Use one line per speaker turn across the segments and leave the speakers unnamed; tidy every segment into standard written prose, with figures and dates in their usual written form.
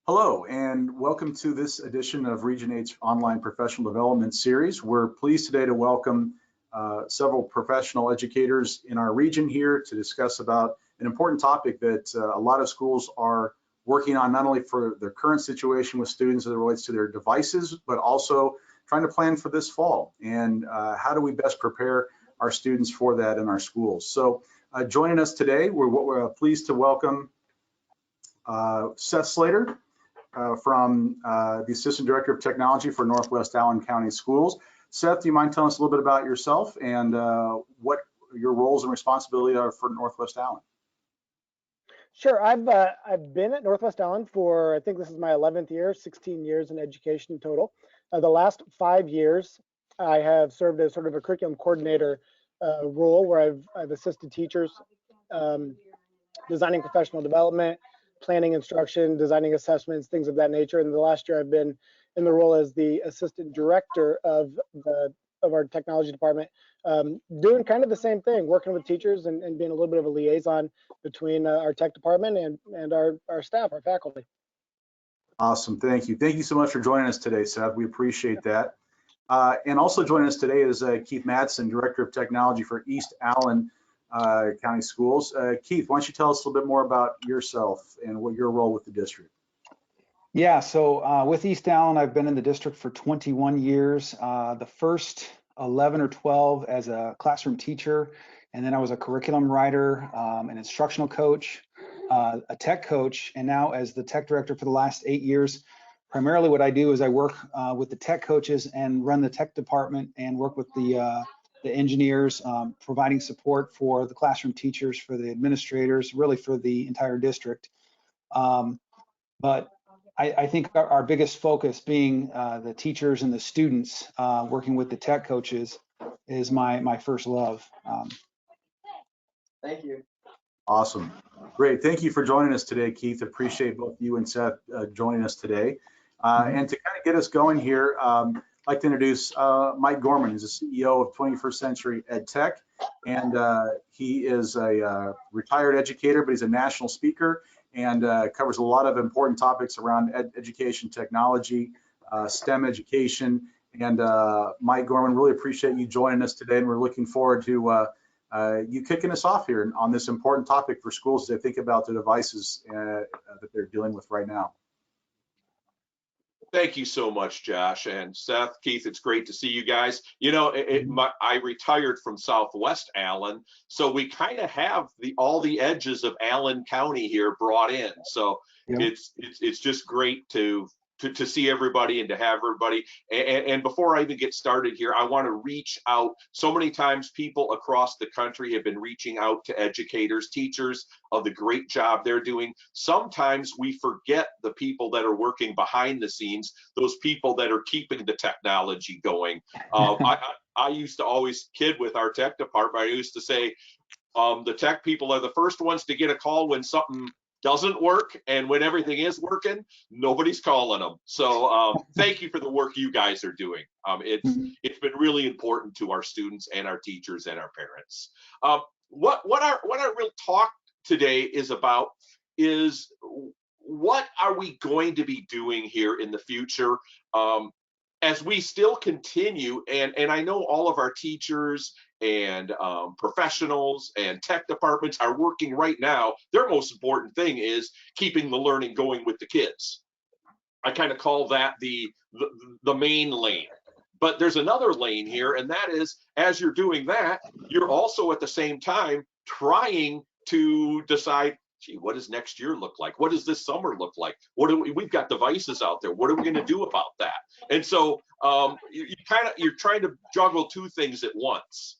Hello, and welcome to this edition of Region 8's online professional development series. We're pleased today to welcome several professional educators in our region here to discuss about an important topic that a lot of schools are working on, not only for their current situation with students as it relates to their devices, but also trying to plan for this fall. And how do we best prepare our students for that in our schools? So joining us today, we're pleased to welcome Seth Slater, from the Assistant Director of Technology for Northwest Allen County Schools. Seth, do you mind telling us a little bit about yourself and what your roles and responsibility are for Northwest Allen?
Sure. I've been at Northwest Allen for, I think this is my 11th year, 16 years in education in total. The last 5 years, I have served as sort of a curriculum coordinator role where I've assisted teachers designing professional development, planning instruction, designing assessments, things of that nature. And the last year I've been in the role as the assistant director of our technology department, doing kind of the same thing, working with teachers and being a little bit of a liaison between our tech department and our staff, our faculty.
Awesome, thank you. Thank you so much for joining us today, Seth. We appreciate that. And also joining us today is Keith Madsen, Director of Technology for East Allen County Schools. Keith, why don't you tell us a little bit more about yourself and what your role with the district?
Yeah, so with East Allen, I've been in the district for 21 years. The first 11 or 12 as a classroom teacher, and then I was a curriculum writer, an instructional coach, a tech coach, and now as the tech director for the last 8 years. Primarily what I do is I work with the tech coaches and run the tech department and work with the engineers, providing support for the classroom teachers, for the administrators, really for the entire district. But I think our biggest focus being the teachers and the students, working with the tech coaches is my first love.
Thank you.
Awesome. Great. Thank you for joining us today, Keith. Appreciate both you and Seth joining us today. And to kind of get us going here, I'd like to introduce Mike Gorman, who's the CEO of 21st Century Ed Tech. And he is a retired educator, but he's a national speaker and covers a lot of important topics around education, technology, STEM education. And Mike Gorman, really appreciate you joining us today. And we're looking forward to you kicking us off here on this important topic for schools as they think about the devices that they're dealing with right now.
Thank you so much, Josh and Seth, Keith. It's great to see you guys. You know, I retired from Southwest Allen, so we kind of have all the edges of Allen County here brought in. So yeah. It's just great to see everybody and to have everybody. And before I even get started here, I want to reach out. So many times people across the country have been reaching out to educators, teachers of the great job they're doing. Sometimes we forget the people that are working behind the scenes, those people that are keeping the technology going. I used to always kid with our tech department. I used to say the tech people are the first ones to get a call when something doesn't work, and when everything is working, nobody's calling them. So thank you for the work you guys are doing. It's been really important to our students and our teachers and our parents. What our real talk today is about is what are we going to be doing here in the future as we still continue, and I know all of our teachers and professionals and tech departments are working right now. Their most important thing is keeping the learning going with the kids. I kind of call that the main lane. But there's another lane here, and that is, as you're doing that, you're also at the same time trying to decide, gee, what does next year look like? What does this summer look like? We've got devices out there. What are we going to do about that? And so you're trying to juggle two things at once.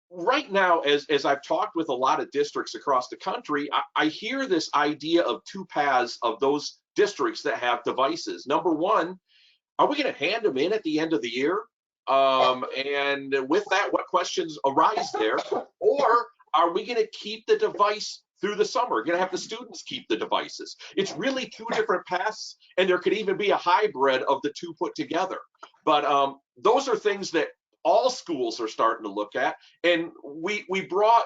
Right now, as I've talked with a lot of districts across the country, I hear this idea of two paths of those districts that have devices. Number one, are we going to hand them in at the end of the year? And with that, what questions arise there? Or are we going to keep the device through the summer? Going to have the students keep the devices? It's really two different paths, and there could even be a hybrid of the two put together. But those are things that all schools are starting to look at. And we brought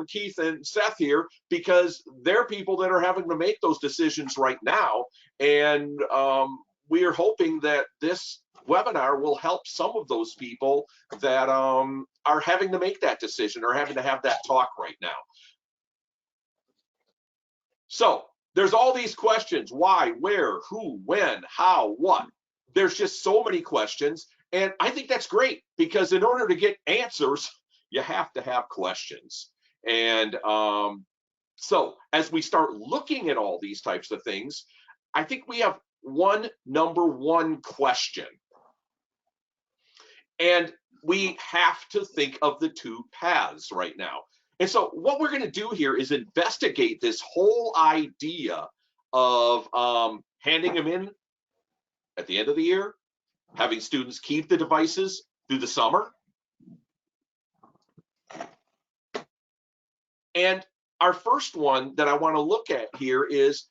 Keith and Seth here because they're people that are having to make those decisions right now. And we are hoping that this webinar will help some of those people that are having to make that decision or having to have that talk right now. So there's all these questions: why, where, who, when, how, what. There's just so many questions. And I think that's great, because in order to get answers, you have to have questions. And so as we start looking at all these types of things, I think we have number one question. And we have to think of the two paths right now. And so what we're going to do here is investigate this whole idea of handing them in at the end of the year, having students keep the devices through the summer. And our first one that I want to look at here is,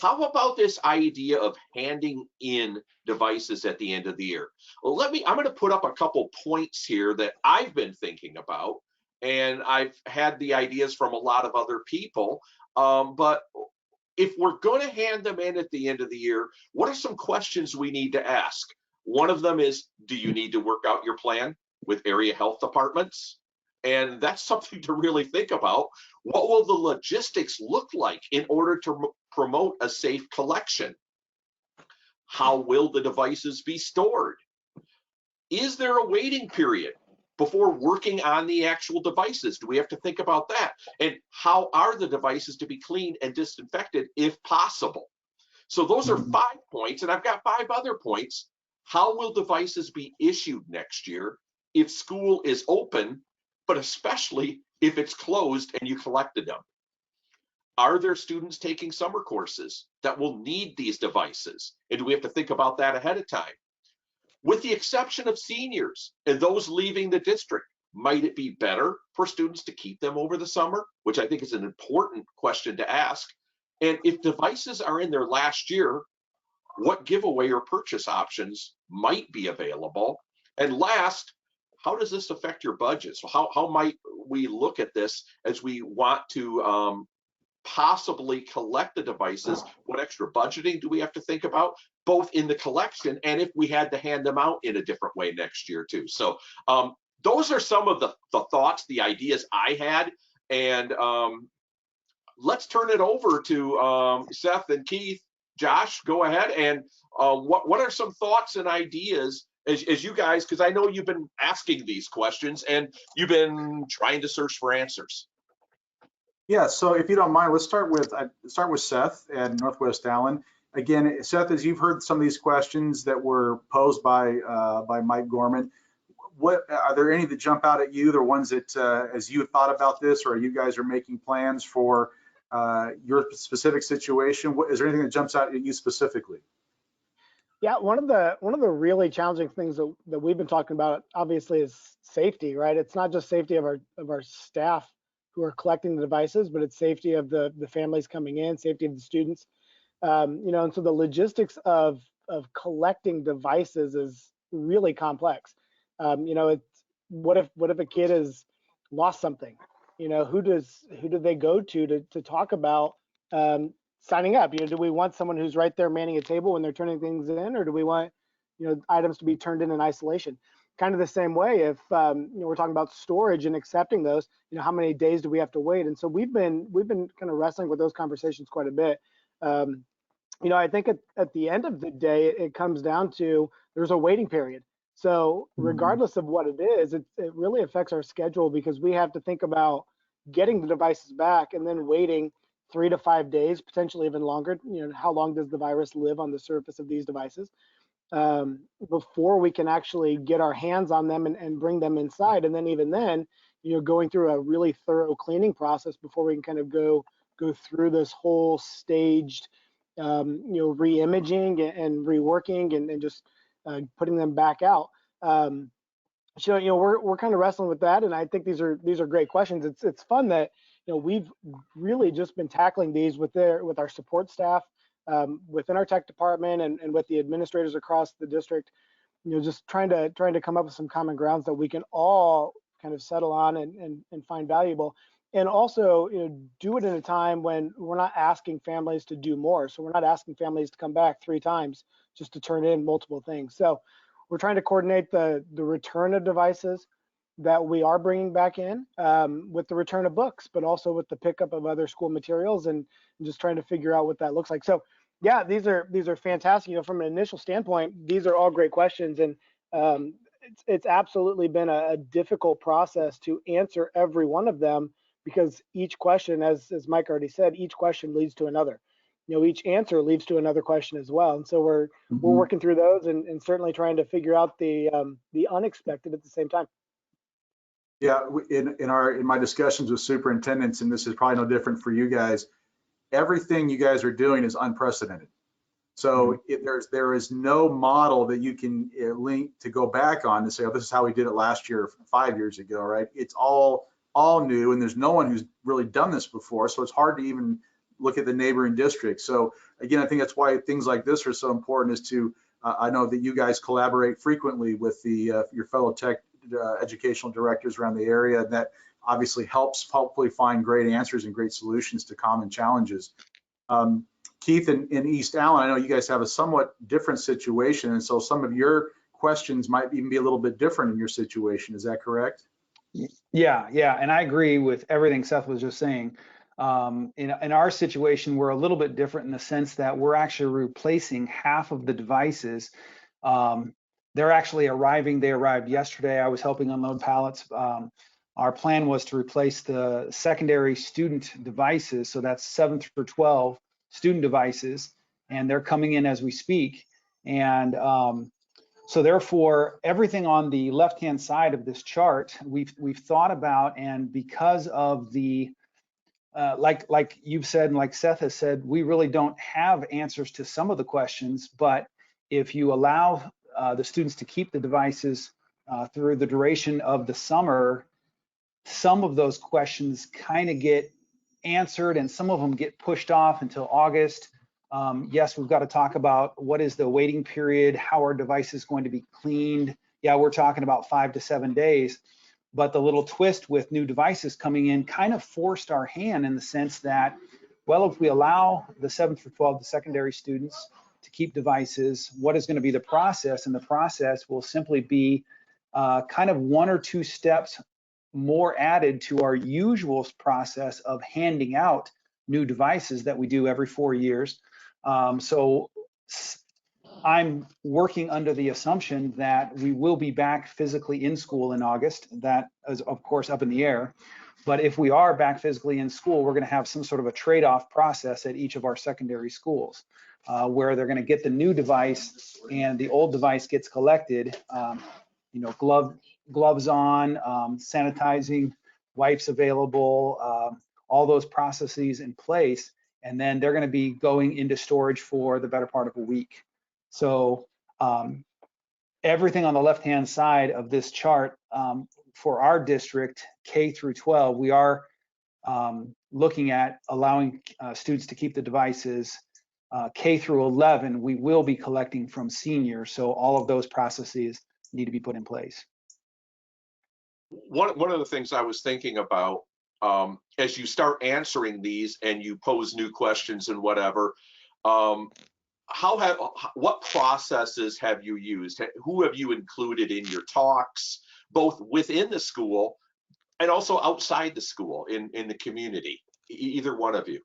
how about this idea of handing in devices at the end of the year? Well, I'm going to put up a couple points here that I've been thinking about, and I've had the ideas from a lot of other people. But if we're going to hand them in at the end of the year, what are some questions we need to ask? One of them is, do you need to work out your plan with area health departments? And that's something to really think about. What will the logistics look like in order to promote a safe collection? How will the devices be stored? Is there a waiting period before working on the actual devices? Do we have to think about that? And how are the devices to be cleaned and disinfected if possible? So those are 5 points, and I've got 5 other points. How will devices be issued next year if school is open, but especially if it's closed and you collected them? Are there students taking summer courses that will need these devices? And do we have to think about that ahead of time? With the exception of seniors and those leaving the district, might it be better for students to keep them over the summer? Which I think is an important question to ask. And if devices are in their last year, what giveaway or purchase options might be available? And last, how does this affect your budget? So how might we look at this as we want to possibly collect the devices? What extra budgeting do we have to think about, both in the collection and if we had to hand them out in a different way next year too? So those are some of the thoughts, the ideas I had. And let's turn it over to Seth and Keith. Josh, go ahead. And what are some thoughts and ideas as you guys, because I know you've been asking these questions and you've been trying to search for answers.
Yeah, so if you don't mind, let's start with Seth at Northwest Allen. Again, Seth, as you've heard some of these questions that were posed by Mike Gorman, what are there any that jump out at you? The ones that, as you thought about this, or you guys are making plans for your specific situation, is there anything that jumps out at you specifically?
Yeah, one of the really challenging things that we've been talking about, obviously, is safety, right? It's not just safety of our staff who are collecting the devices, but it's safety of the families coming in, safety of the students. And so the logistics of collecting devices is really complex. It's what if a kid has lost something? Who do they go to talk about signing up? Do we want someone who's right there manning a table when they're turning things in, or do we want items to be turned in isolation? Kind of the same way, if we're talking about storage and accepting those, how many days do we have to wait? And so we've been kind of wrestling with those conversations quite a bit. I think at the end of the day, it comes down to there's a waiting period. So regardless of what it is, it really affects our schedule, because we have to think about getting the devices back and then waiting 3 to 5 days, potentially even longer. How long does the virus live on the surface of these devices before we can actually get our hands on them and bring them inside? And then even then, going through a really thorough cleaning process before we can kind of go through this whole staged re-imaging and reworking and just putting them back out. So we're kind of wrestling with that, and I think these are great questions. It's fun that we've really just been tackling these with our support staff within our tech department and with the administrators across the district. just trying to come up with some common grounds that we can all kind of settle on and find valuable. And also, do it in a time when we're not asking families to do more. So we're not asking families to come back 3 times just to turn in multiple things. So we're trying to coordinate the return of devices that we are bringing back in with the return of books, but also with the pickup of other school materials, and just trying to figure out what that looks like. So yeah, these are fantastic. From an initial standpoint, these are all great questions, and it's absolutely been a difficult process to answer every one of them, because each question, as Mike already said, each question leads to another. Each answer leads to another question as well. And so we're working through those and certainly trying to figure out the unexpected at the same time.
Yeah, in my discussions with superintendents, and this is probably no different for you guys, everything you guys are doing is unprecedented. So there is no model that you can link to go back on to say, oh, this is how we did it last year, 5 years ago, right? It's all new, and there's no one who's really done this before. So it's hard to even look at the neighboring districts. So again, I think that's why things like this are so important, is to, I know that you guys collaborate frequently with your fellow tech educational directors around the area, and that obviously helps hopefully find great answers and great solutions to common challenges. Keith, in East Allen, I know you guys have a somewhat different situation, and so some of your questions might even be a little bit different in your situation. Is that correct?
Yeah, and I agree with everything Seth was just saying. In our situation, we're a little bit different in the sense that we're actually replacing half of the devices. They're actually arriving. They arrived yesterday. I was helping unload pallets. Our plan was to replace the secondary student devices, so that's 7th through 12 student devices, and they're coming in as we speak. And so therefore, everything on the left-hand side of this chart, we've thought about, and because of the like you've said and like Seth has said, we really don't have answers to some of the questions. But if you allow the students to keep the devices through the duration of the summer, some of those questions kind of get answered, and some of them get pushed off until August. Yes, we've got to talk about what is the waiting period, how are devices going to be cleaned. Yeah, we're talking about 5 to 7 days. But the little twist with new devices coming in kind of forced our hand in the sense that, well, if we allow the 7th through 12, the secondary students, to keep devices, what is going to be the process? And the process will simply be kind of 1 or 2 steps more added to our usual process of handing out new devices that we do every 4 years. So I'm working under the assumption that we will be back physically in school in August. That is, of course, up in the air. But if we are back physically in school, we're going to have some sort of a trade-off process at each of our secondary schools, where they're going to get the new device and the old device gets collected. Gloves on, sanitizing, wipes available, all those processes in place, and then they're going to be going into storage for the better part of a week. So everything on the left-hand side of this chart for our district, K through 12, we are looking at allowing students to keep the devices. K through 11, we will be collecting from seniors. So all of those processes need to be put in place.
One of the things I was thinking about, as you start answering these and you pose new questions and whatever, what processes have you used? Who have you included in your talks, both within the school and also outside the school in the community? Either one of you.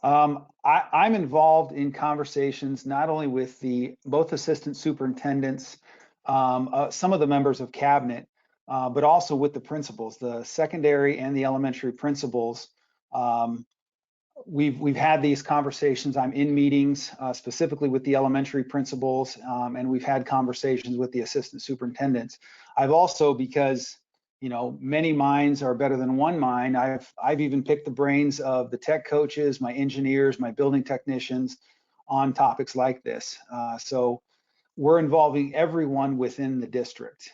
I'm involved in conversations not only with both assistant superintendents, some of the members of cabinet, but also with the principals, the secondary and the elementary principals. We've had these conversations. I'm in meetings specifically with the elementary principals, and we've had conversations with the assistant superintendents. I've also, because many minds are better than one mind, I've even picked the brains of the tech coaches, my engineers, my building technicians on topics like this. So we're involving everyone within the district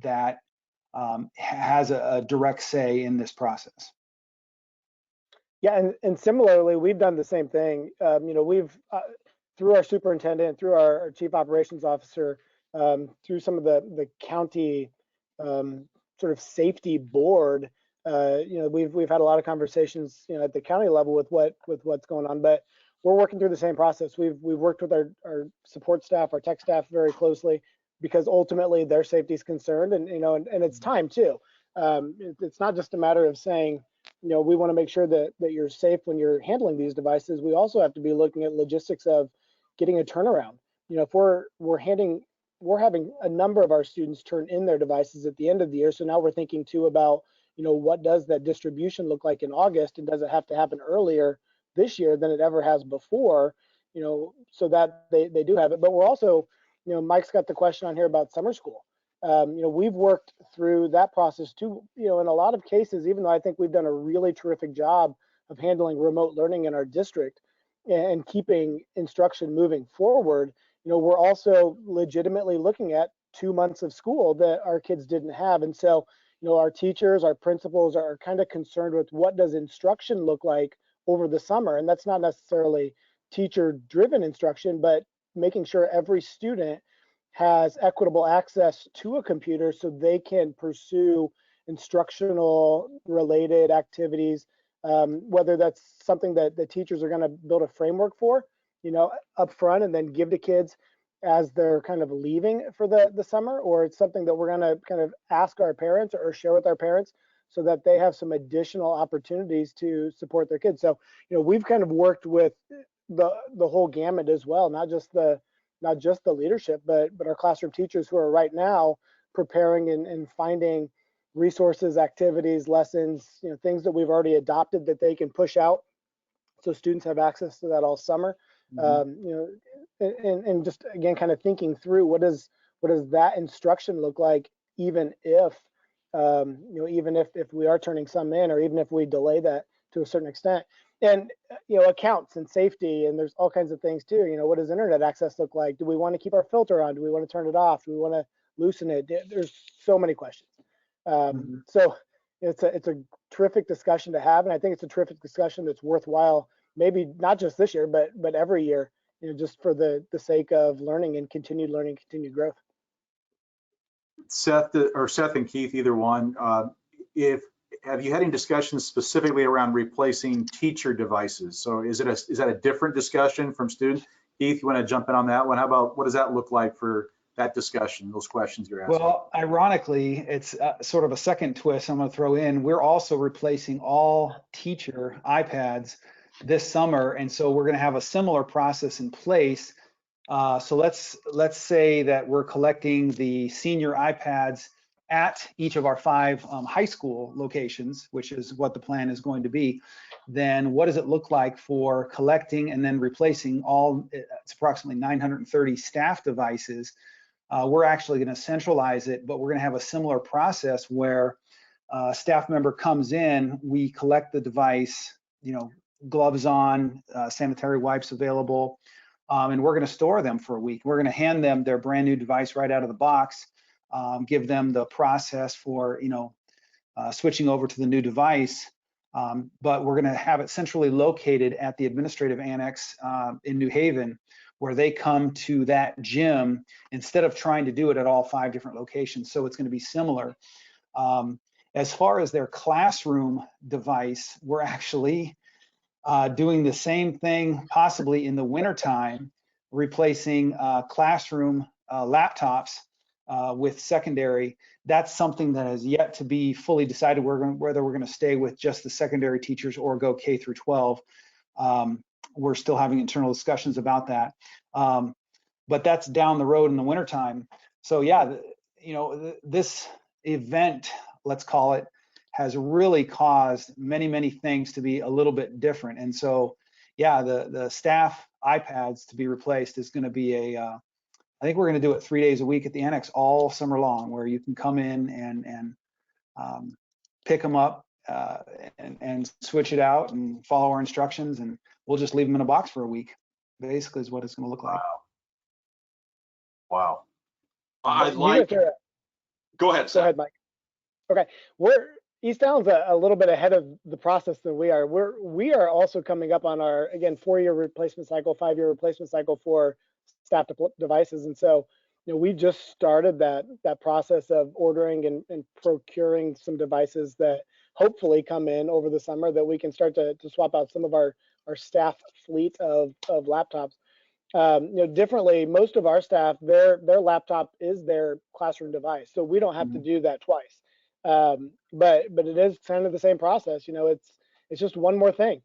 that has a direct say in this process.
Yeah, and similarly, we've done the same thing. We've through our superintendent, through our chief operations officer, through some of the county sort of safety board, we've had a lot of conversations, at the county level with what's going on, but we're working through the same process. We've worked with our support staff, our tech staff very closely, because ultimately their safety is concerned, and it's time too. It's not just a matter of saying, we want to make sure that you're safe when you're handling these devices. We also have to be looking at logistics of getting a turnaround. If we're having a number of our students turn in their devices at the end of the year, so now we're thinking too about, what does that distribution look like in August, and does it have to happen earlier this year than it ever has before, so that they do have it. But we're also, Mike's got the question on here about summer school. We've worked through that process too. In a lot of cases, even though I think we've done a really terrific job of handling remote learning in our district and keeping instruction moving forward, we're also legitimately looking at 2 months of school that our kids didn't have. And so, our teachers, our principals are kind of concerned with what does instruction look like over the summer. And that's not necessarily teacher-driven instruction, but making sure every student has equitable access to a computer so they can pursue instructional related activities, whether that's something that the teachers are going to build a framework for, up front and then give to kids as they're kind of leaving for the summer, or it's something that we're going to kind of ask our parents or share with our parents so that they have some additional opportunities to support their kids. So, we've kind of worked with the whole gamut as well, not just the leadership, but our classroom teachers who are right now preparing and finding resources, activities, lessons, things that we've already adopted that they can push out so students have access to that all summer. And just again, kind of thinking through what does that instruction look like, even if we are turning some in, or even if we delay that to a certain extent. And accounts and safety, and there's all kinds of things too. What does internet access look like? Do we want to keep our filter on? Do we want to turn it off? Do we want to loosen it? There's so many questions. So it's a terrific discussion to have, and I think it's a terrific discussion that's worthwhile, maybe not just this year, but every year, just for the sake of learning and continued growth.
Seth and Keith, either one, have you had any discussions specifically around replacing teacher devices? So is that a different discussion from students? Keith, you want to jump in on that one? How about, what does that look like for that discussion, those questions you're asking?
Well, ironically, it's sort of a second twist I'm going to throw in. We're also replacing all teacher iPads this summer, and so we're going to have a similar process in place. So let's say that we're collecting the senior iPads at each of our 5 high school locations, which is what the plan is going to be. Then what does it look like for collecting and then replacing it's approximately 930 staff devices? We're actually going to centralize it, but we're going to have a similar process where a staff member comes in, we collect the device, gloves on, sanitary wipes available, and we're going to store them for a week. We're going to hand them their brand new device right out of the box, give them the process for switching over to the new device, but we're going to have it centrally located at the administrative annex in New Haven, where they come to that gym instead of trying to do it at all 5 different locations. So it's going to be similar. As far as their classroom device, we're actually doing the same thing, possibly in the wintertime, replacing classroom laptops with secondary. That's something that has yet to be fully decided whether we're going to stay with just the secondary teachers or go K through 12. We're still having internal discussions about that. But that's down the road in the wintertime. So yeah, this event, let's call it, has really caused many things to be a little bit different. And so, yeah, the staff iPads to be replaced is going to be I think we're going to do it 3 days a week at the annex all summer long, where you can come in and pick them up and switch it out and follow our instructions, and we'll just leave them in a box for a week. Basically, is what it's going to look like.
Wow.
Go ahead, Seth.
Go ahead, Mike. Okay, East Allen's a little bit ahead of the process than we are. We are also coming up on our, again, 4-year replacement cycle, 5-year replacement cycle for staff devices. And so, we just started that process of ordering and procuring some devices that hopefully come in over the summer that we can start to swap out some of our staff fleet of laptops. Differently, most of our staff, their laptop is their classroom device, so we don't have to do that twice. But it is kind of the same process. It's just one more thing.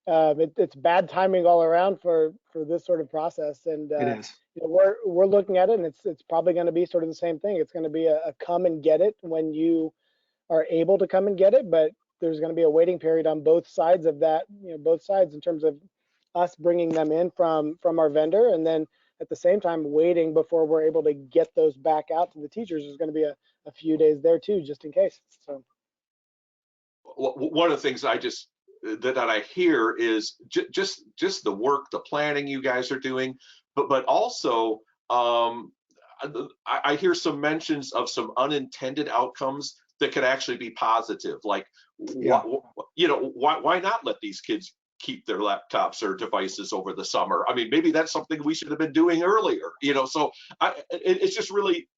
It's bad timing all around for this sort of process, and
It is.
we're looking at it, and it's probably going to be sort of the same thing. It's going to be a come and get it when you are able to come and get it, but there's going to be a waiting period on both sides of that. Both sides in terms of us bringing them in from our vendor, and then at the same time waiting before we're able to get those back out to the teachers. There's going to be a few days there too, just in case. So
one of the things that I hear is just the work, the planning you guys are doing, but also I hear some mentions of some unintended outcomes that could actually be positive. Like, why not let these kids keep their laptops or devices over the summer? I mean, maybe that's something we should have been doing earlier, so it's just really,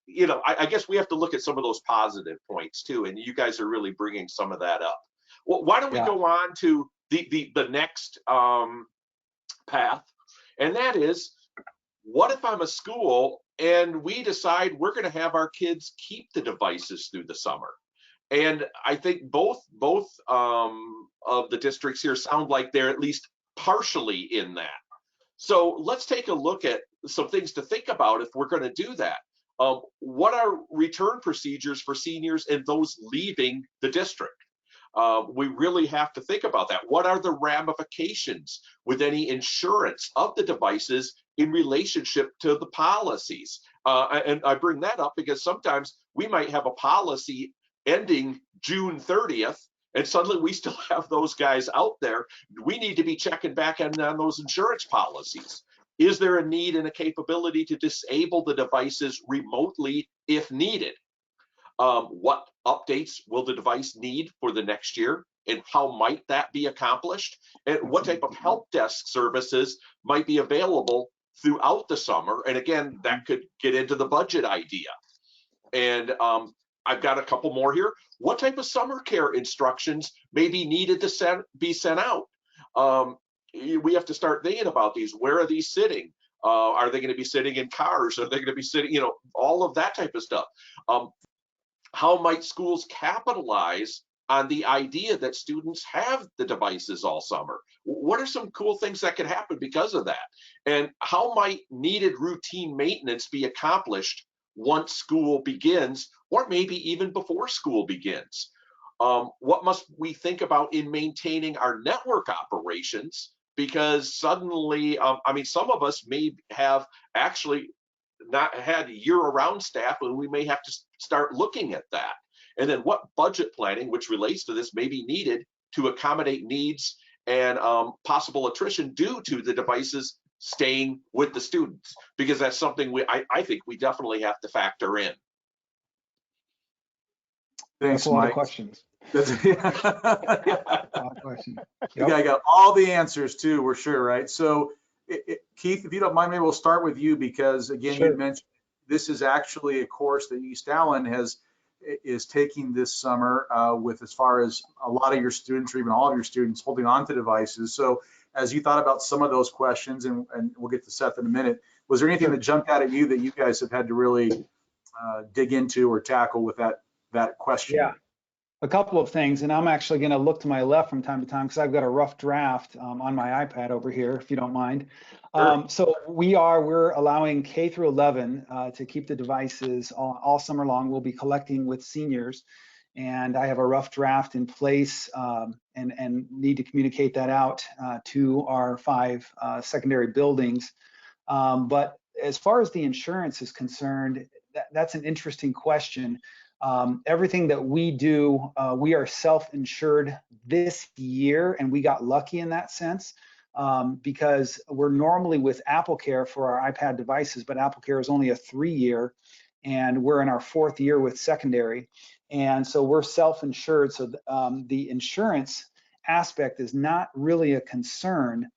I guess we have to look at some of those positive points too. And you guys are really bringing some of that up. Well, why don't we go on to the next path? And that is, what if I'm a school and we decide we're going to have our kids keep the devices through the summer? And I think both of the districts here sound like they're at least partially in that. So let's take a look at some things to think about if we're going to do that. What are return procedures for seniors and those leaving the district? We really have to think about that. What are the ramifications with any insurance of the devices in relationship to the policies? And I bring that up because sometimes we might have a policy ending June 30th, and suddenly we still have those guys out there. We need to be checking back on those insurance policies. Is there a need and a capability to disable the devices remotely if needed? What updates will the device need for the next year, and how might that be accomplished? And what type of help desk services might be available throughout the summer? And again, that could get into the budget idea. And I've got a couple more here. What type of summer care instructions may be needed to be sent out? We have to start thinking about these. Where are these sitting? Are they going to be sitting in cars? Are they going to be sitting, all of that type of stuff? How might schools capitalize on the idea that students have the devices all summer? What are some cool things that could happen because of that? And how might needed routine maintenance be accomplished once school begins, or maybe even before school begins? What must we think about in maintaining our network operations? Because suddenly, some of us may have actually not had year-round staff, and we may have to start looking at that. And then what budget planning, which relates to this, may be needed to accommodate needs and possible attrition due to the devices staying with the students, because that's something I think we definitely have to factor in.
Thanks,
That's a lot
Mike.
of questions.
That's,
A lot of questions.
You guys got all the answers too, we're sure, right? So, Keith, if you don't mind, maybe we'll start with you, because again,
Sure.
You mentioned this is actually a course that East Allen is taking this summer with, as far as a lot of your students, or even all of your students, holding on to devices. So as you thought about some of those questions, and we'll get to Seth in a minute, was there anything that jumped out at you that you guys have had to really dig into or tackle with that question?
Yeah, a couple of things, and I'm actually going to look to my left from time to time because I've got a rough draft on my iPad over here, if you don't mind.
Sure.
So we're allowing K through 11 to keep the devices all summer long. We'll be collecting with seniors, and I have a rough draft in place and need to communicate that out to our 5 secondary buildings. But as far as the insurance is concerned, that's an interesting question. Everything that we do, we are self-insured this year, and we got lucky in that sense because we're normally with AppleCare for our iPad devices, but AppleCare is only a 3-year, and we're in our 4th year with secondary. And so we're self-insured. So the insurance aspect is not really a concern.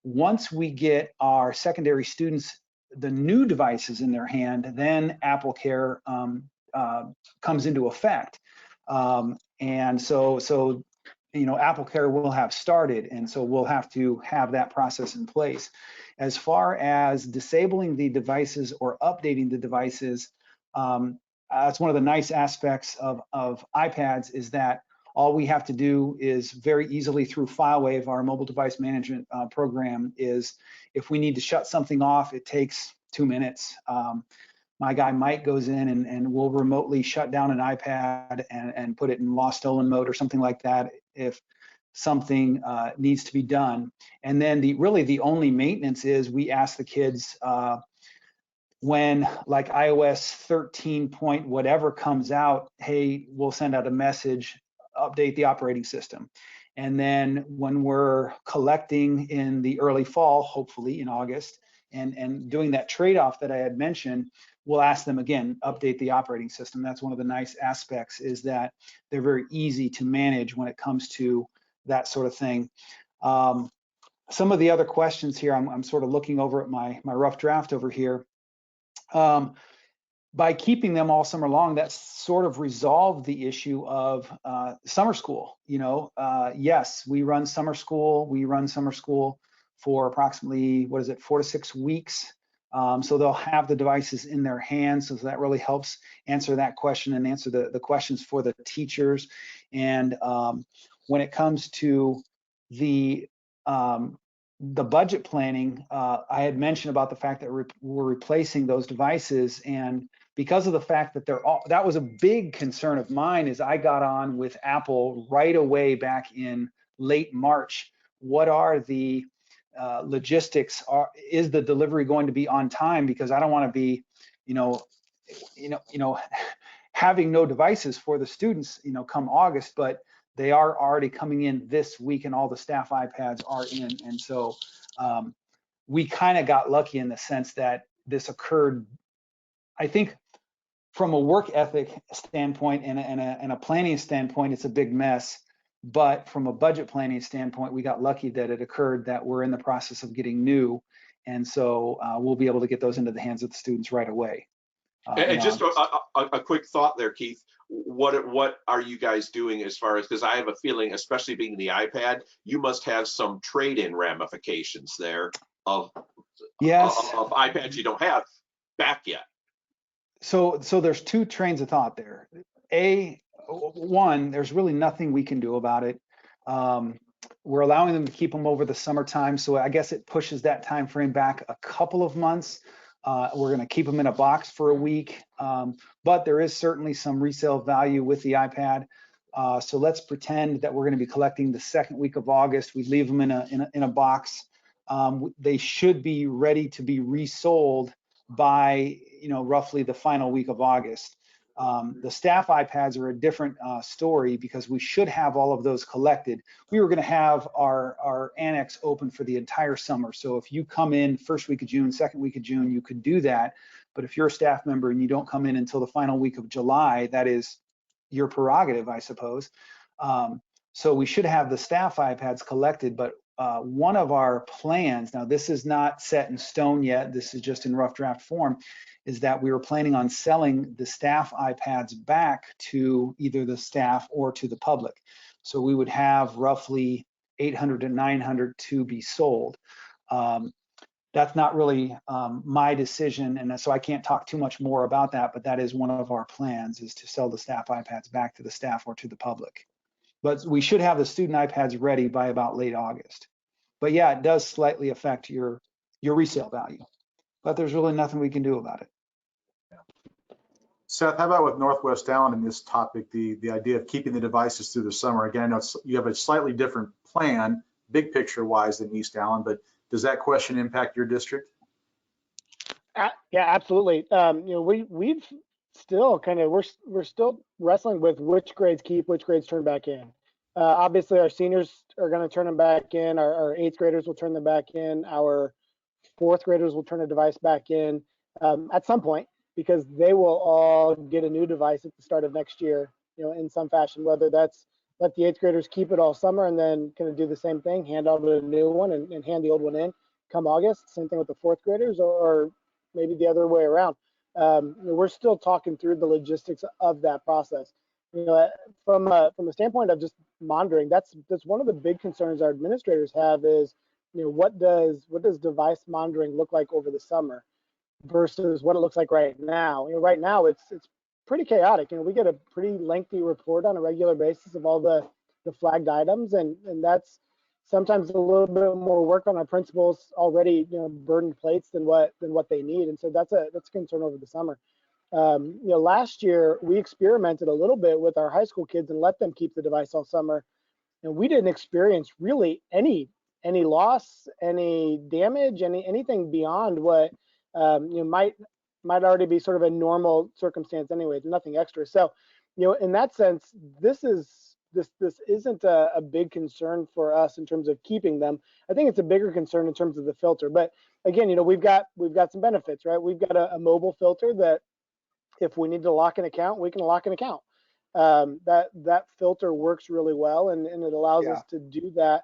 Once we get our secondary students the new devices in their hand, then Apple Care comes into effect. And so Apple Care will have started, and so we'll have to have that process in place. As far as disabling the devices or updating the devices, that's one of the nice aspects of iPads, is that all we have to do is very easily through FileWave, our mobile device management program, is if we need to shut something off, it takes 2 minutes. My guy Mike goes in and will remotely shut down an iPad and put it in lost stolen mode or something like that if something needs to be done. And then really the only maintenance is we ask the kids when like iOS 13 point whatever comes out, hey, we'll send out a message, update the operating system. And then when we're collecting in the early fall, hopefully in August, and doing that trade-off that I had mentioned, we'll ask them again, update the operating system. That's one of the nice aspects, is that they're very easy to manage when it comes to that sort of thing. Some of the other questions here, I'm sort of looking over at my rough draft over here. By keeping them all summer long, that sort of resolved the issue of summer school. Yes, we run summer school. We run summer school for approximately, 4 to 6 weeks. So they'll have the devices in their hands. So that really helps answer that question and answer the questions for the teachers. And when it comes to the budget planning, I had mentioned about the fact that we're replacing those devices, and because of the fact that that was a big concern of mine, is I got on with Apple right away back in late March. What are the logistics? Is the delivery going to be on time? Because I don't want to be, having no devices for the students, come August, but they are already coming in this week, and all the staff iPads are in. And so we kind of got lucky in the sense that this occurred, I think, from a work ethic standpoint and a planning standpoint, it's a big mess. But from a budget planning standpoint, we got lucky that it occurred, that we're in the process of getting new. And so we'll be able to get those into the hands of the students right away.
And just a quick thought there, Keith. What are you guys doing as far as, because I have a feeling, especially being the iPad, you must have some trade-in ramifications there of iPads you don't have back yet.
So there's two trains of thought there. One, there's really nothing we can do about it. We're allowing them to keep them over the summertime, so I guess it pushes that time frame back a couple of months. We're going to keep them in a box for a week, but there is certainly some resale value with the iPad. So let's pretend that we're going to be collecting the second week of August. We leave them in a box. They should be ready to be resold by roughly the final week of August. The staff iPads are a different story, because we should have all of those collected. We were going to have our annex open for the entire summer. So if you come in first week of June, second week of June, you could do that. But if you're a staff member and you don't come in until the final week of July, that is your prerogative, I suppose. So we should have the staff iPads collected, but one of our plans, now this is not set in stone yet, this is just in rough draft form, is that we were planning on selling the staff iPads back to either the staff or to the public. So we would have roughly 800 to 900 to be sold. That's not really my decision, and so I can't talk too much more about that, but that is one of our plans, is to sell the staff iPads back to the staff or to the public. But we should have the student iPads ready by about late August. But yeah, it does slightly affect your resale value, but there's really nothing we can do about it.
Seth, how about with Northwest Allen in this topic, the idea of keeping the devices through the summer? Again, I know you have a slightly different plan, big picture wise, than East Allen, but does that question impact your district?
Yeah, absolutely. We've still we're still wrestling with which grades keep, which grades turn back in. Obviously, our seniors are going to turn them back in. Our 8th graders will turn them back in. Our 4th graders will turn a device back in at some point, because they will all get a new device at the start of next year. in some fashion, whether that's let the 8th graders keep it all summer and then kind of do the same thing, hand out a new one and hand the old one in come August. Same thing with the 4th graders, or maybe the other way around. We're still talking through the logistics of that process. From a standpoint of just monitoring, that's one of the big concerns our administrators have is, what does device monitoring look like over the summer versus what it looks like right now. Right now it's pretty chaotic. We get a pretty lengthy report on a regular basis of all the flagged items, and that's sometimes a little bit more work on our principals already, burdened plates than what they need, and so that's a concern over the summer. Last year we experimented a little bit with our high school kids and let them keep the device all summer, and we didn't experience really any loss, any damage, anything beyond what might already be sort of a normal circumstance anyway, nothing extra. So, in that sense, this isn't a big concern for us in terms of keeping them. I think it's a bigger concern in terms of the filter. But again, we've got some benefits, right? We've got a mobile filter that if we need to lock an account, we can lock an account. That filter works really well, and it allows us to do that.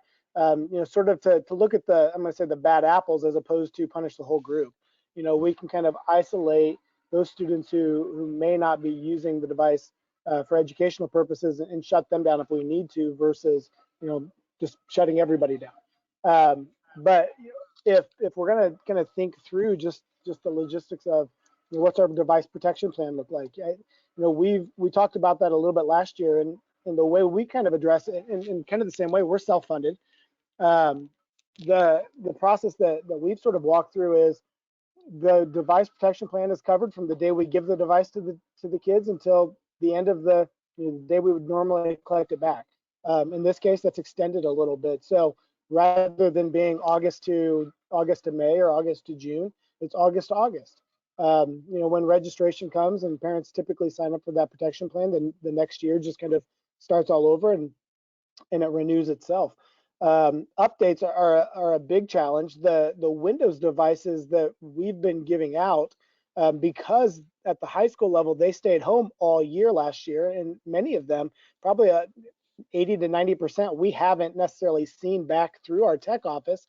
Sort of to look at I'm going to say the bad apples as opposed to punish the whole group. We can kind of isolate those students who may not be using the device for educational purposes and shut them down if we need to, versus just shutting everybody down. But if we're gonna think through just the logistics of what's our device protection plan look like, we talked about that a little bit last year, and the way we kind of address it in kind of the same way, we're self-funded. The process that we've sort of walked through is the device protection plan is covered from the day we give the device to the kids until the end of the day we would normally collect it back. In this case, that's extended a little bit. So rather than being August to May or August to June, it's August to August. When registration comes and parents typically sign up for that protection plan, then the next year just kind of starts all over and it renews itself. Updates are a big challenge. The Windows devices that we've been giving out, because at the high school level they stayed home all year last year, and many of them, probably 80 to 90%, we haven't necessarily seen back through our tech office.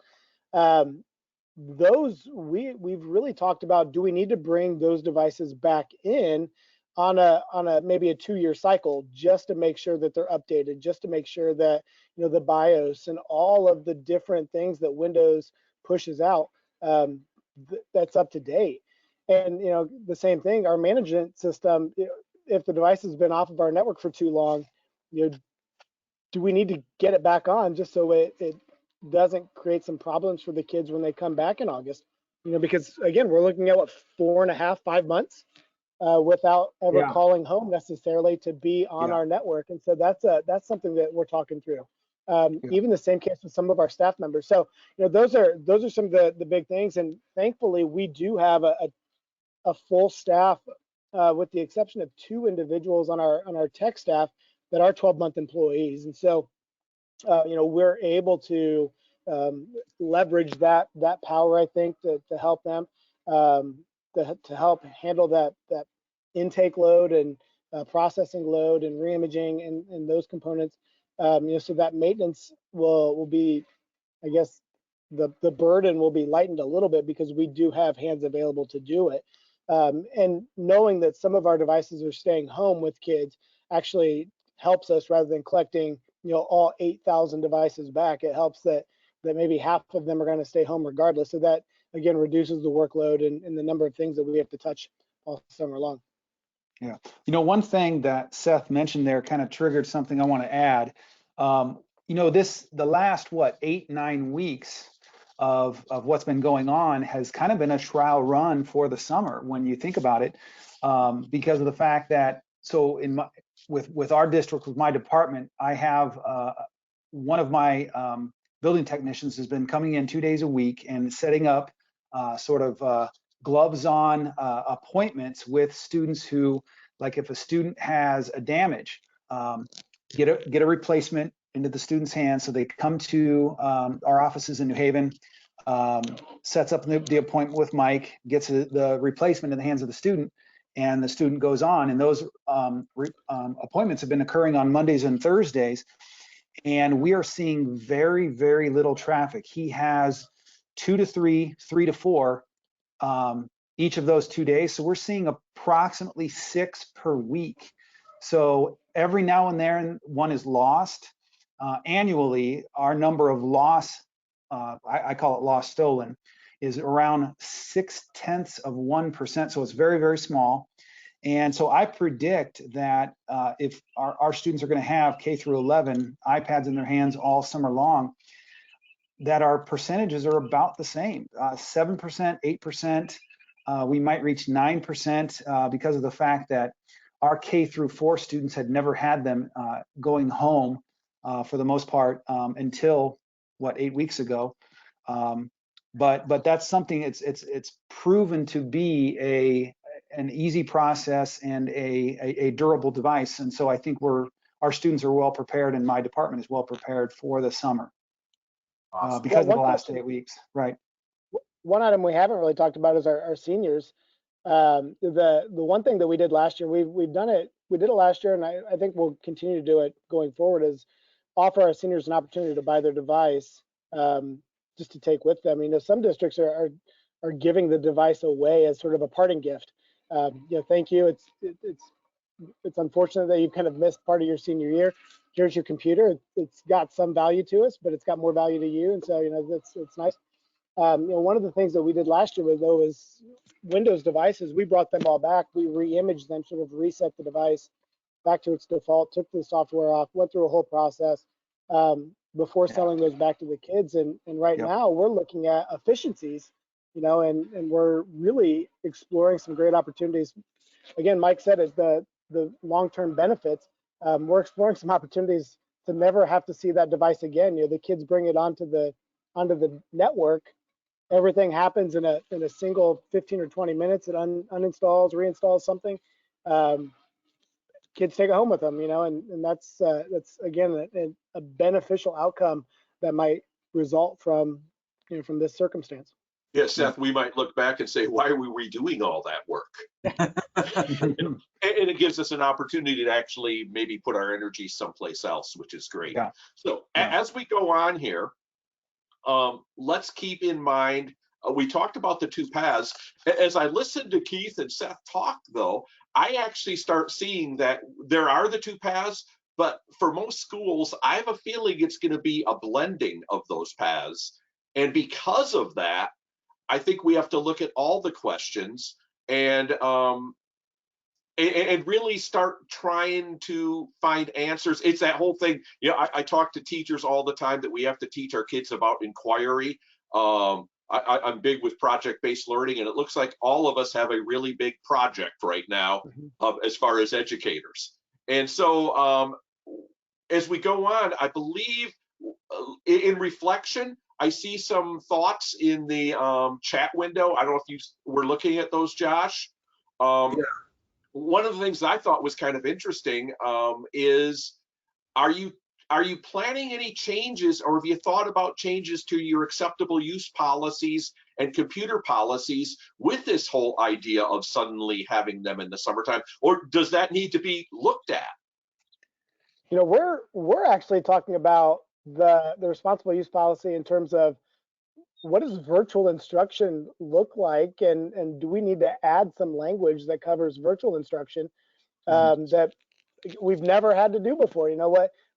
Those we've really talked about, do we need to bring those devices back in on a maybe a 2-year cycle, just to make sure that they're updated, just to make sure that the BIOS and all of the different things that Windows pushes out, that's up to date. And the same thing, our management system, if the device has been off of our network for too long, do we need to get it back on just so it doesn't create some problems for the kids when they come back in August? Because again, we're looking at 4.5, 5 months without ever calling home necessarily to be on our network. And so that's something that we're talking through. Even the same case with some of our staff members. So those are some of the big things. And thankfully, we do have a full staff, with the exception of 2 individuals on our tech staff that are 12-month employees. And so we're able to leverage that power, I think, to help them, to help handle that intake load and processing load and reimaging and those components, so that maintenance will be, I guess, the burden will be lightened a little bit because we do have hands available to do it. And knowing that some of our devices are staying home with kids actually helps us, rather than collecting all 8,000 devices back. It helps that maybe half of them are going to stay home regardless. So that again reduces the workload and the number of things that we have to touch all summer long.
Yeah, one thing that Seth mentioned there kind of triggered something I want to add. The last 8-9 weeks of what's been going on has kind of been a trial run for the summer when you think about it, because of the fact that with our district, with my department, I have one of my building technicians has been coming in 2 days a week and setting up gloves on appointments with students who, like if a student has a damage, get a replacement into the student's hands. So they come to our offices in New Haven, sets up the appointment with Mike, gets the replacement in the hands of the student, and the student goes on. And those appointments have been occurring on Mondays and Thursdays. And we are seeing very, very little traffic. He has 2 to 3, 3 to 4 each of those 2 days. So we're seeing approximately 6 per week. So every now and then one is lost. Annually, our number of loss, I call it lost stolen, is around 0.6%. So it's very, very small. And so I predict that if our students are going to have K through 11 iPads in their hands all summer long, that our percentages are about the same, 7%, 8%. We might reach 9% because of the fact that our K through 4 students had never had them going home for the most part until, 8 weeks ago. But that's something it's proven to be an easy process and a durable device. And so I think our students are well prepared, and my department is well prepared for the summer.
Awesome.
Because of the last 8 weeks, right?
One item we haven't really talked about is our seniors. The one thing that we did last year, we did it last year, and I think we'll continue to do it going forward, is offer our seniors an opportunity to buy their device just to take with them. Some districts are giving the device away as sort of a parting gift. Thank you. It's unfortunate that you've kind of missed part of your senior year. Here's your computer. It's got some value to us, but it's got more value to you, and so it's nice. One of the things that we did last year was Windows devices. We brought them all back. We re-imaged them, sort of reset the device back to its default, took the software off, went through a whole process before selling those back to the kids. And right now we're looking at efficiencies, and we're really exploring some great opportunities. Again, Mike said it, the long-term benefits. We're exploring some opportunities to never have to see that device again. The kids bring it onto the network. Everything happens in a single 15 or 20 minutes. It uninstalls, reinstalls something. Kids take it home with them, and that's again a beneficial outcome that might result from this circumstance.
Yeah, Seth, we might look back and say, why are we redoing all that work? And it gives us an opportunity to actually maybe put our energy someplace else, which is great.
Yeah.
So as we go on here, let's keep in mind, we talked about the 2 paths. As I listened to Keith and Seth talk, though, I actually start seeing that there are the 2 paths, but for most schools, I have a feeling it's going to be a blending of those paths. And because of that, I think we have to look at all the questions and really start trying to find answers. It's that whole thing. I talk to teachers all the time that we have to teach our kids about inquiry. I'm big with project-based learning, and it looks like all of us have a really big project right now as far as educators. And so as we go on, I believe in reflection, I see some thoughts in the chat window. I don't know if you were looking at those, Josh. One of the things that I thought was kind of interesting is, are you planning any changes, or have you thought about changes to your acceptable use policies and computer policies with this whole idea of suddenly having them in the summertime, or does that need to be looked at?
We're actually talking about the responsible use policy in terms of what does virtual instruction look like, and do we need to add some language that covers virtual instruction that we've never had to do before?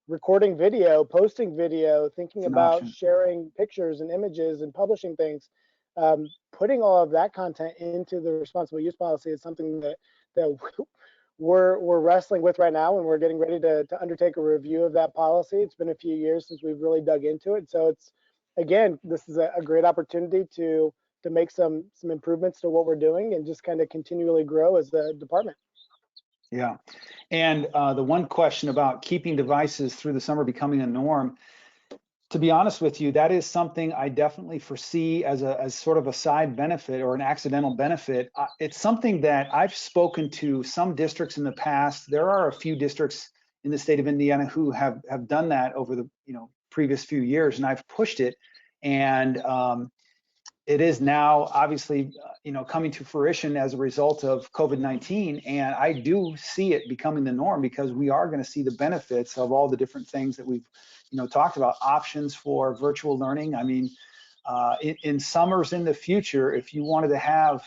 Recording video, posting video, thinking about sharing pictures and images and publishing things, putting all of that content into the responsible use policy is something that we're wrestling with right now, and we're getting ready to undertake a review of that policy. It's been a few years since we've really dug into it, so this is a great opportunity to make some improvements to what we're doing and just kind of continually grow as a department.
Yeah, and the one question about keeping devices through the summer becoming a norm, to be honest with you, that is something I definitely foresee as sort of a side benefit or an accidental benefit. It's something that I've spoken to some districts in the past. There are a few districts in the state of Indiana who have done that over the previous few years, and I've pushed it. And it is now obviously, coming to fruition as a result of COVID-19. And I do see it becoming the norm because we are going to see the benefits of all the different things that we've, talked about, options for virtual learning. I mean, in summers in the future, if you wanted to have,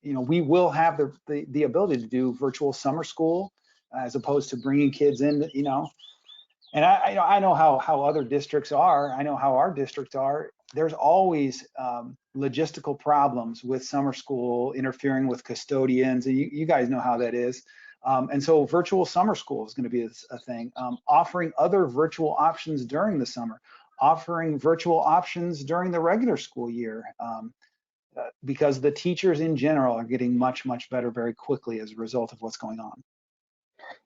we will have the ability to do virtual summer school as opposed to bringing kids in, and I know how other districts are. I know how our districts are. There's always logistical problems with summer school interfering with custodians, and you guys know how that is. And so virtual summer school is going to be a thing. Offering other virtual options during the summer, offering virtual options during the regular school year, because the teachers in general are getting much, much better very quickly as a result of what's going on.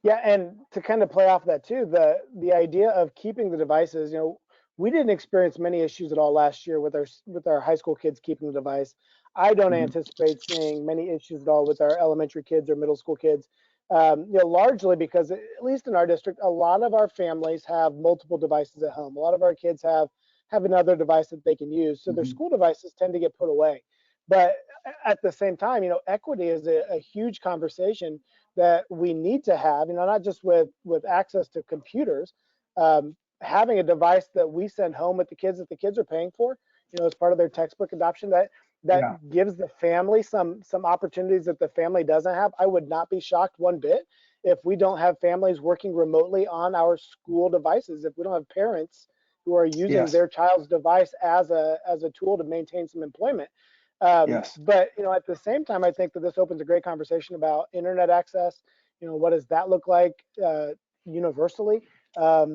Yeah, and to kind of play off that too, the idea of keeping the devices, we didn't experience many issues at all last year with our high school kids keeping the device. I don't anticipate seeing many issues at all with our elementary kids or middle school kids. Largely because, at least in our district, a lot of our families have multiple devices at home. A lot of our kids have another device that they can use, so their school devices tend to get put away. But at the same time, equity is a huge conversation that we need to have, not just with access to computers, having a device that we send home with the kids that the kids are paying for, as part of their textbook adoption, that gives the family some opportunities that the family doesn't have. I would not be shocked one bit if we don't have families working remotely on our school devices, if we don't have parents who are using their child's device as a tool to maintain some employment. But at the same time, I think that this opens a great conversation about internet access. What does that look like universally? I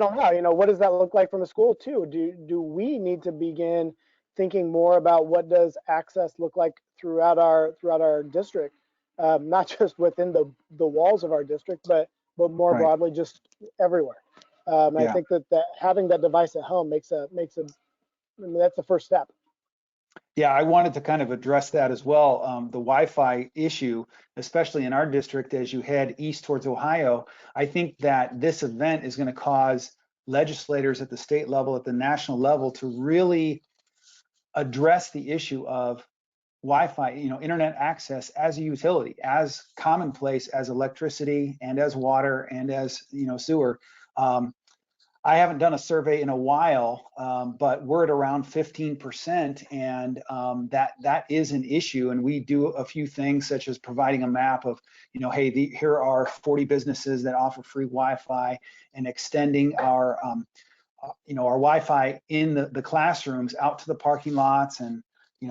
don't know. What does that look like from a school too? Do we need to begin thinking more about what does access look like throughout our district, not just within the walls of our district, but more broadly, just everywhere. I think that having that device at home makes that's the first step.
Yeah, I wanted to kind of address that as well. The Wi-Fi issue, especially in our district, as you head east towards Ohio, I think that this event is going to cause legislators at the state level, at the national level, to really address the issue of Wi-Fi, internet access as a utility, as commonplace as electricity and as water and as, sewer. I haven't done a survey in a while, but we're at around 15%, and that is an issue. And we do a few things, such as providing a map of, hey, here are 40 businesses that offer free Wi-Fi, and extending our, our Wi-Fi in the classrooms out to the parking lots, and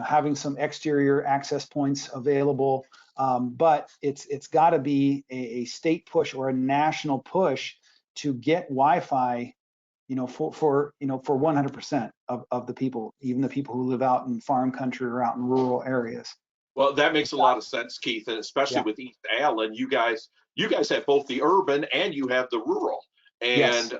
having some exterior access points available. But it's got to be a state push or a national push to get Wi-Fi, for 100% of the people, even the people who live out in farm country or out in rural areas.
Well, that makes a lot of sense, Keith, and especially with East Allen, you guys have both the urban and you have the rural. And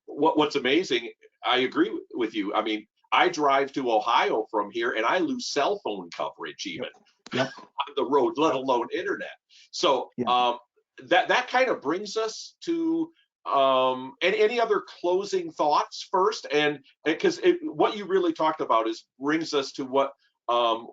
what's amazing, I agree with you. I mean, I drive to Ohio from here, and I lose cell phone coverage even on the road, let alone internet. So that kind of brings us to and any other closing thoughts first, and because what you really talked about brings us to what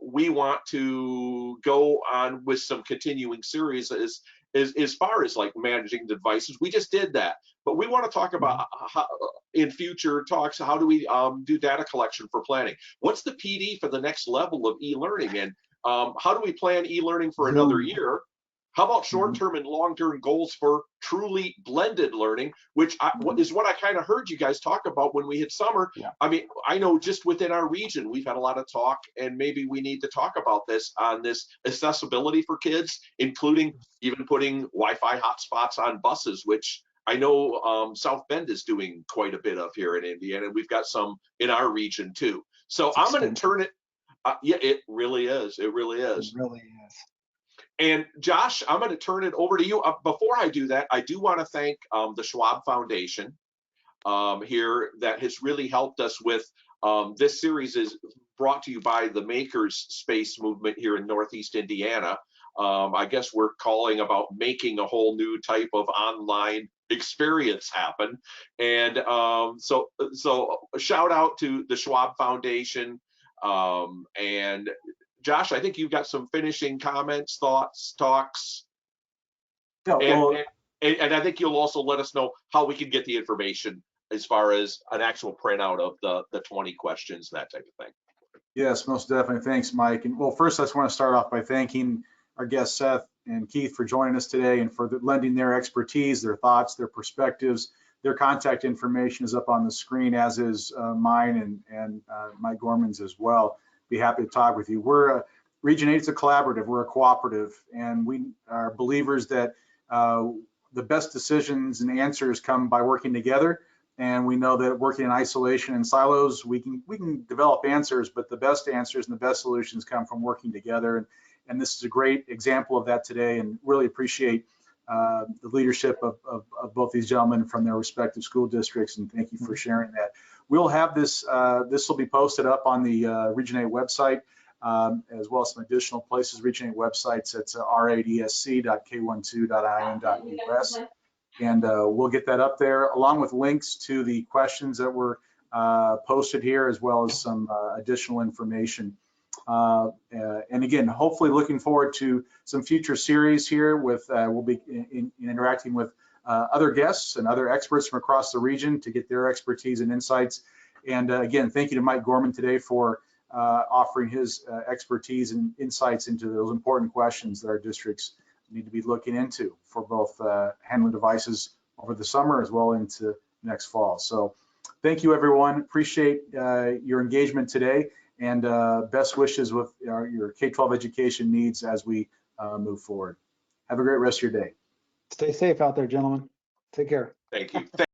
we want to go on with some continuing series is as far as like managing devices. We just did that, but we want to talk about how, in future talks, how do we do data collection for planning? What's the PD for the next level of e-learning, and how do we plan e-learning for another year? How about short-term and long-term goals for truly blended learning, which is what I kind of heard you guys talk about when we hit summer. I mean, I know just within our region, we've had a lot of talk, and maybe we need to talk about this on this accessibility for kids, including even putting Wi-Fi hotspots on buses, which I know South Bend is doing quite a bit of here in Indiana, and we've got some in our region too. So I'm going to turn it. It really is. It really is.
It really is.
And Josh, I'm going to turn it over to you. Before I do that, I do want to thank the Schwab Foundation here that has really helped us with this series. Is brought to you by the Makers Space movement here in Northeast Indiana. I guess we're calling about making a whole new type of online experience happen. And so shout out to the Schwab Foundation. And Josh, I think you've got some finishing comments, thoughts, talks.
Yeah, well,
And I think you'll also let us know how we can get the information as far as an actual printout of the 20 questions, that type of thing.
yes, most definitely. Thanks, Mike. And well, first, I just want to start off by thanking our guests, Seth and Keith, for joining us today and for lending their expertise, their thoughts, their perspectives. Their contact information is up on the screen, as is mine and Mike Gorman's as well. Be happy to talk with you. We're Region 8 is a collaborative. We're a cooperative, and we are believers that the best decisions and answers come by working together. And we know that working in isolation and silos, we can develop answers, but the best answers and the best solutions come from working together. And this is a great example of that today, and really appreciate the leadership of both these gentlemen from their respective school districts, and thank you for sharing that. We'll have this, this will be posted up on the Region 8 website, as well as some additional places. Region 8 websites, it's radsc.k12.in.us. And we'll get that up there, along with links to the questions that were posted here, as well as some additional information. And again, hopefully looking forward to some future series here with, we'll be interacting with other guests and other experts from across the region to get their expertise and insights. And again, thank you to Mike Gorman today for offering his expertise and insights into those important questions that our districts need to be looking into for both handling devices over the summer as well into next fall. So thank you, everyone. Appreciate your engagement today, and best wishes with your K-12 education needs as we move forward. Have a great rest of your day.
Stay safe out there, gentlemen. Take care.
Thank you.